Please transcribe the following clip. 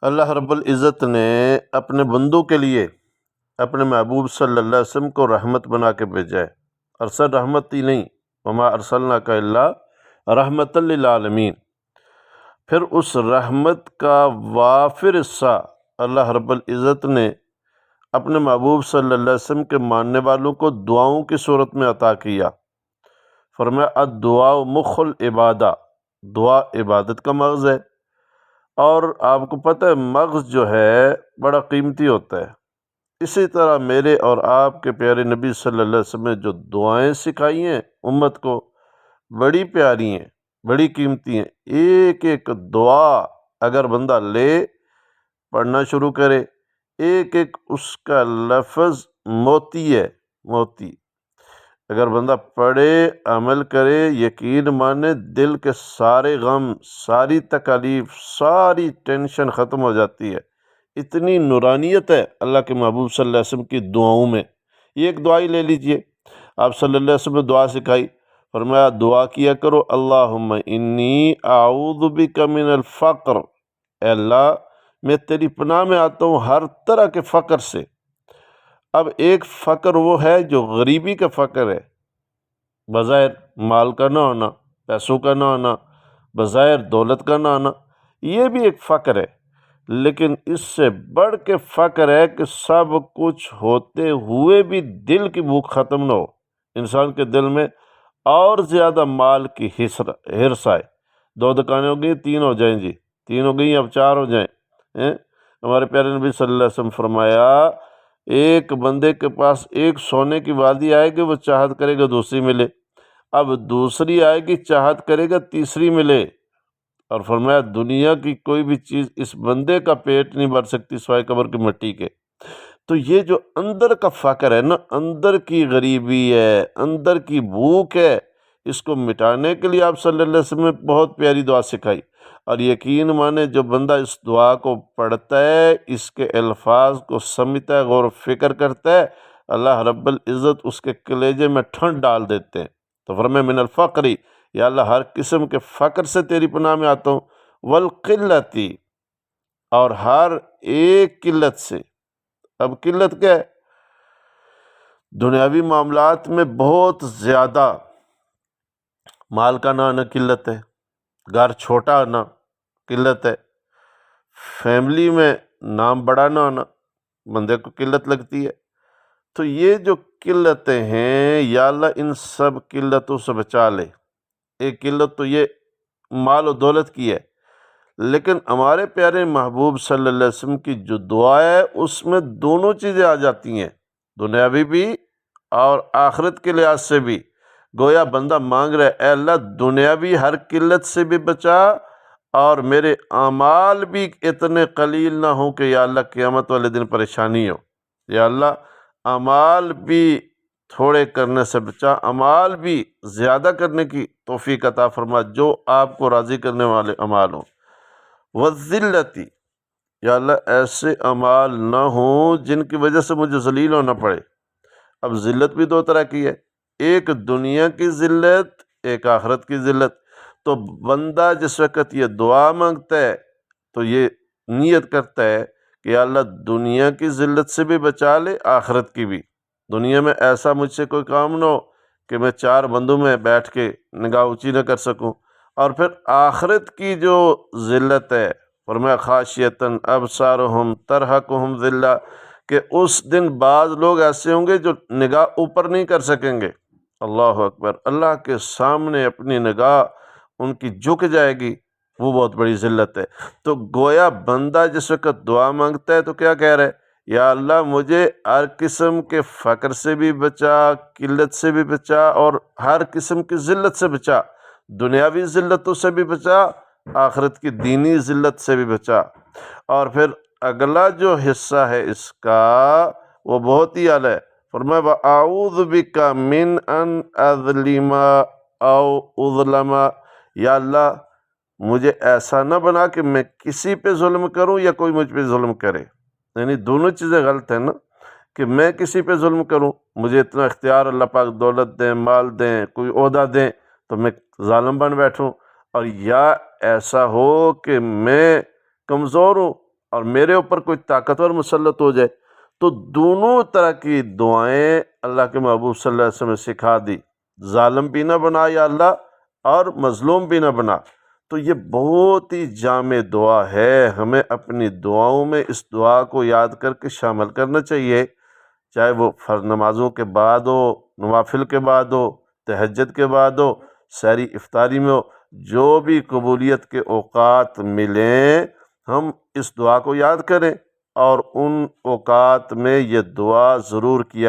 اللہ رب العزت نے اپنے بندوں کے لیے اپنے محبوب صلی اللہ علیہ وسلم کو رحمت بنا کے بھیجا ہے۔ ارسل رحمت ہی نہیں، وما ارسلناک الا رحمت للعالمین۔ پھر اس رحمت کا وافر حصہ اللہ رب العزت نے اپنے محبوب صلی اللہ علیہ وسلم کے ماننے والوں کو دعاؤں کی صورت میں عطا کیا۔ فرمایا الدعاء مخ العبادہ، دعا عبادت کا مغز ہے، اور آپ کو پتہ ہے مغز جو ہے بڑا قیمتی ہوتا ہے۔ اسی طرح میرے اور آپ کے پیارے نبی صلی اللہ علیہ وسلم نے جو دعائیں سکھائی ہیں امت کو، بڑی پیاری ہیں، بڑی قیمتی ہیں۔ ایک ایک دعا اگر بندہ لے، پڑھنا شروع کرے، ایک ایک اس کا لفظ موتی ہے، موتی۔ اگر بندہ پڑھے، عمل کرے، یقین مانے، دل کے سارے غم، ساری تکالیف، ساری ٹینشن ختم ہو جاتی ہے۔ اتنی نورانیت ہے اللہ کے محبوب صلی اللہ علیہ وسلم کی دعاؤں میں۔ یہ ایک دعا ہی لے لیجئے، آپ صلی اللہ علیہ وسلم نے دعا سکھائی، فرمایا دعا کیا کرو اللہم انی اعوذ بک من الفقر، اے اللہ میں تیری پناہ میں آتا ہوں ہر طرح کے فقر سے۔ اب ایک فقر وہ ہے جو غریبی کا فقر ہے، بظاہر مال کا نہ ہونا، پیسوں کا نہ ہونا، بظاہر دولت کا نہ ہونا، یہ بھی ایک فقر ہے۔ لیکن اس سے بڑھ کے فقر ہے کہ سب کچھ ہوتے ہوئے بھی دل کی بھوک ختم نہ ہو، انسان کے دل میں اور زیادہ مال کی حرص آئے۔ 2 دکانیں ہو گئی، 3 ہو جائیں جی، 3 ہو گئی، اب 4 ہو جائیں۔ ہمارے پیارے نبی صلی اللہ علیہ وسلم فرمایا ایک بندے کے پاس ایک سونے کی وادی آئے گی، وہ چاہت کرے گا دوسری ملے، اب دوسری آئے گی چاہت کرے گا تیسری ملے، اور فرمایا دنیا کی کوئی بھی چیز اس بندے کا پیٹ نہیں بھر سکتی سوائے قبر کی مٹی کے۔ تو یہ جو اندر کا فقر ہے نا، اندر کی غریبی ہے، اندر کی بھوک ہے، اس کو مٹانے کے لیے آپ صلی اللہ علیہ وسلم نے بہت پیاری دعا سکھائی۔ اور یقین مانے جو بندہ اس دعا کو پڑھتا ہے، اس کے الفاظ کو سمجھتا ہے، غور و فکر کرتا ہے، اللہ رب العزت اس کے کلیجے میں ٹھنڈ ڈال دیتے ہیں۔ تو فرمایا من الفقری، یا اللہ ہر قسم کے فقر سے تیری پناہ میں آتا ہوں، والقلتی، اور ہر ایک قلت سے۔ اب قلت کیا ہے؟ دنیاوی معاملات میں بہت زیادہ مال کا نہ آنا قلت ہے، گھر چھوٹا ہونا قلت ہے، فیملی میں نام بڑا نہ ہونا بندے کو قلت لگتی ہے۔ تو یہ جو قلتیں ہیں یا اللہ ان سب قلتوں سے بچا لے۔ ایک قلت تو یہ مال و دولت کی ہے، لیکن ہمارے پیارے محبوب صلی اللہ علیہ وسلم کی جو دعا ہے اس میں دونوں چیزیں آ جاتی ہیں، دنیاوی بھی اور آخرت کے لحاظ سے بھی۔ گویا بندہ مانگ رہا ہے اے اللہ دنیاوی ہر قلت سے بھی بچا، اور میرے اعمال بھی اتنے قلیل نہ ہوں کہ یا اللہ قیامت والے دن پریشانی ہو، یا اللہ اعمال بھی تھوڑے کرنے سے بچا، اعمال بھی زیادہ کرنے کی توفیق عطا فرما جو آپ کو راضی کرنے والے اعمال ہوں۔ وَالذِّلَّةِ، یا اللہ ایسے اعمال نہ ہوں جن کی وجہ سے مجھے ذلیل ہونا پڑے۔ اب ذلت بھی 2 طرح کی ہے، ایک دنیا کی ذلت، ایک آخرت کی ذلت۔ تو بندہ جس وقت یہ دعا مانگتا ہے تو یہ نیت کرتا ہے کہ یا اللہ دنیا کی ذلت سے بھی بچا لے، آخرت کی بھی۔ دنیا میں ایسا مجھ سے کوئی کام نہ ہو کہ میں 4 بندوں میں بیٹھ کے نگاہ اونچی نہ کر سکوں۔ اور پھر آخرت کی جو ذلت ہے، فرمایا خاشیۃ ابصارہم ترہقہم ذلہ، کہ اس دن بعض لوگ ایسے ہوں گے جو نگاہ اوپر نہیں کر سکیں گے۔ اللہ اکبر، اللہ کے سامنے اپنی نگاہ ان کی جھک جائے گی، وہ بہت بڑی ذلت ہے۔ تو گویا بندہ جس وقت دعا مانگتا ہے تو کیا کہہ رہا ہے؟ یا اللہ مجھے ہر قسم کے فقر سے بھی بچا، قلت سے بھی بچا، اور ہر قسم کی ذلت سے بچا، دنیاوی ذلتوں سے بھی بچا، آخرت کی دینی ذلت سے بھی بچا۔ اور پھر اگلا جو حصہ ہے اس کا وہ بہت ہی اعلیٰ ہے، فرمایا وَأَعُوذُ بِكَ مِنْ أَنْ أَظْلِمَ أَوْ أُظْلَمَ، یا اللہ مجھے ایسا نہ بنا کہ میں کسی پہ ظلم کروں یا کوئی مجھ پہ ظلم کرے۔ یعنی دونوں چیزیں غلط ہیں نا، کہ میں کسی پہ ظلم کروں، مجھے اتنا اختیار اللہ پاک دولت دیں، مال دیں، کوئی عہدہ دیں تو میں ظالم بن بیٹھوں، اور یا ایسا ہو کہ میں کمزور ہوں اور میرے اوپر کوئی طاقتور مسلط ہو جائے، تو دونوں طرح کی دعائیں اللہ کے محبوب صلی اللہ علیہ وسلم نے سکھا دی، ظالم بھی نہ بنا یا اللہ اور مظلوم بھی نہ بنا۔ تو یہ بہت ہی جامع دعا ہے، ہمیں اپنی دعاؤں میں اس دعا کو یاد کر کے شامل کرنا چاہیے، چاہے وہ فرض نمازوں کے بعد ہو، نوافل کے بعد ہو، تہجد کے بعد ہو، سحری افطاری میں ہو، جو بھی قبولیت کے اوقات ملیں ہم اس دعا کو یاد کریں اور ان اوقات میں یہ دعا ضرور کیا